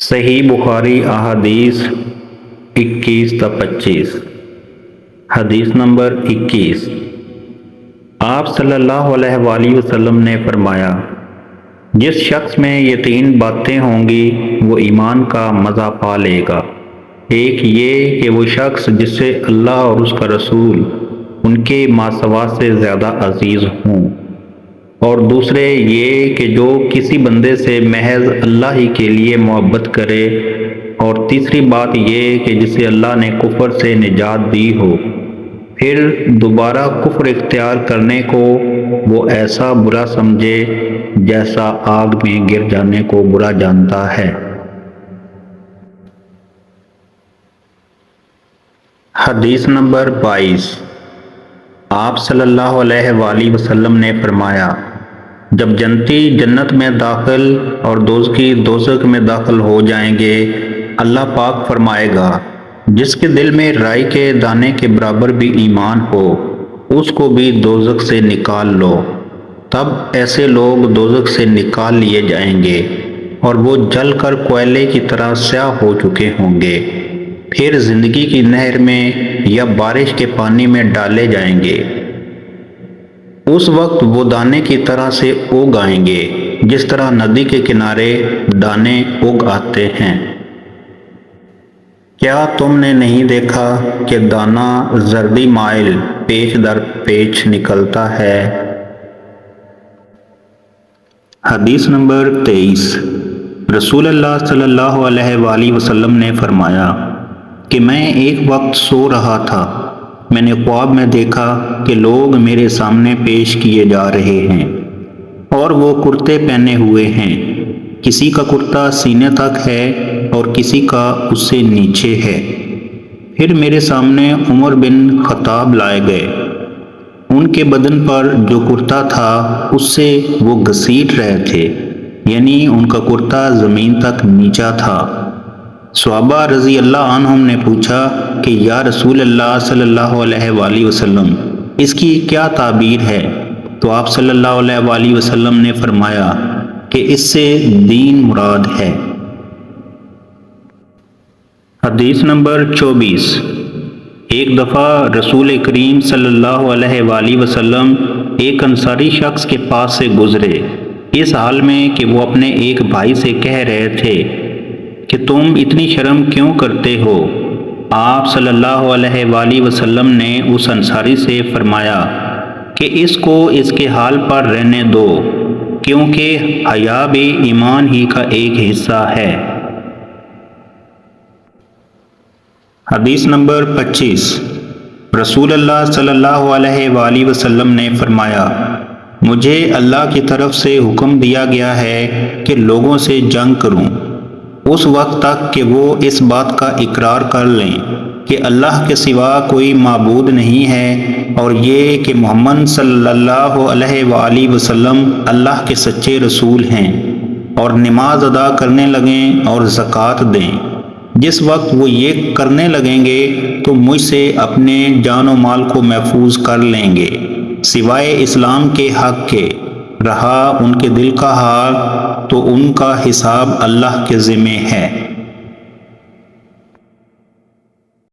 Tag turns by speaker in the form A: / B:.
A: صحیح بخاری احادیث 21 تا 25۔ حدیث نمبر 21۔ آپ صلی اللہ علیہ وآلہ وسلم نے فرمایا، جس شخص میں یہ 3 باتیں ہوں گی وہ ایمان کا مزہ پا لے گا۔ ایک یہ کہ وہ شخص جس سے اللہ اور اس کا رسول ان کے ماسوا سے زیادہ عزیز ہوں، اور دوسرے یہ کہ جو کسی بندے سے محض اللہ ہی کے لیے محبت کرے، اور تیسری بات یہ کہ جسے اللہ نے کفر سے نجات دی ہو، پھر دوبارہ کفر اختیار کرنے کو وہ ایسا برا سمجھے جیسا آگ میں گر جانے کو برا جانتا ہے۔ حدیث نمبر 22۔ آپ صلی اللہ علیہ وآلہ وسلم نے فرمایا، جب جنتی جنت میں داخل اور دوزخی دوزخ میں داخل ہو جائیں گے، اللہ پاک فرمائے گا، جس کے دل میں رائی کے دانے کے برابر بھی ایمان ہو، اس کو بھی دوزخ سے نکال لو۔ تب ایسے لوگ دوزخ سے نکال لیے جائیں گے اور وہ جل کر کوئلے کی طرح سیاہ ہو چکے ہوں گے، پھر زندگی کی نہر میں یا بارش کے پانی میں ڈالے جائیں گے۔ اس وقت وہ دانے کی طرح سے اگ آئیں گے، جس طرح ندی کے کنارے دانے اگ آتے ہیں۔ کیا تم نے نہیں دیکھا کہ دانہ زردی مائل پیچ در پیچ نکلتا ہے؟ حدیث نمبر 23۔ رسول اللہ صلی اللہ علیہ وآلہ وسلم نے فرمایا کہ میں ایک وقت سو رہا تھا، میں نے خواب میں دیکھا کہ لوگ میرے سامنے پیش کیے جا رہے ہیں اور وہ کرتے پہنے ہوئے ہیں، کسی کا کرتا سینے تک ہے اور کسی کا اس سے نیچے ہے۔ پھر میرے سامنے عمر بن خطاب لائے گئے، ان کے بدن پر جو کرتا تھا اس سے وہ گھسیٹ رہے تھے، یعنی ان کا کرتا زمین تک نیچا تھا۔ صحابہ رضی اللہ عنہم نے پوچھا کہ یا رسول اللہ صلی اللہ علیہ وآلہ وسلم، اس کی کیا تعبیر ہے؟ تو آپ صلی اللہ علیہ وآلہ وسلم نے فرمایا کہ اس سے دین مراد ہے۔ حدیث نمبر 24۔ ایک دفعہ رسول کریم صلی اللہ علیہ وآلہ وسلم ایک انصاری شخص کے پاس سے گزرے، اس حال میں کہ وہ اپنے ایک بھائی سے کہہ رہے تھے کہ تم اتنی شرم کیوں کرتے ہو؟ آپ صلی اللہ علیہ وآلہ وسلم نے اس انصاری سے فرمایا کہ اس کو اس کے حال پر رہنے دو، کیونکہ حیا بھی ایمان ہی کا ایک حصہ ہے۔ حدیث نمبر 25۔ رسول اللہ صلی اللہ علیہ وآلہ وسلم نے فرمایا، مجھے اللہ کی طرف سے حکم دیا گیا ہے کہ لوگوں سے جنگ کروں اس وقت تک کہ وہ اس بات کا اقرار کر لیں کہ اللہ کے سوا کوئی معبود نہیں ہے، اور یہ کہ محمد صلی اللہ علیہ وآلہ وسلم اللہ کے سچے رسول ہیں، اور نماز ادا کرنے لگیں اور زکوٰۃ دیں۔ جس وقت وہ یہ کرنے لگیں گے تو مجھ سے اپنے جان و مال کو محفوظ کر لیں گے، سوائے اسلام کے حق کے۔ رہا ان کے دل کا حال تو ان کا حساب اللہ کے ذمہ ہے۔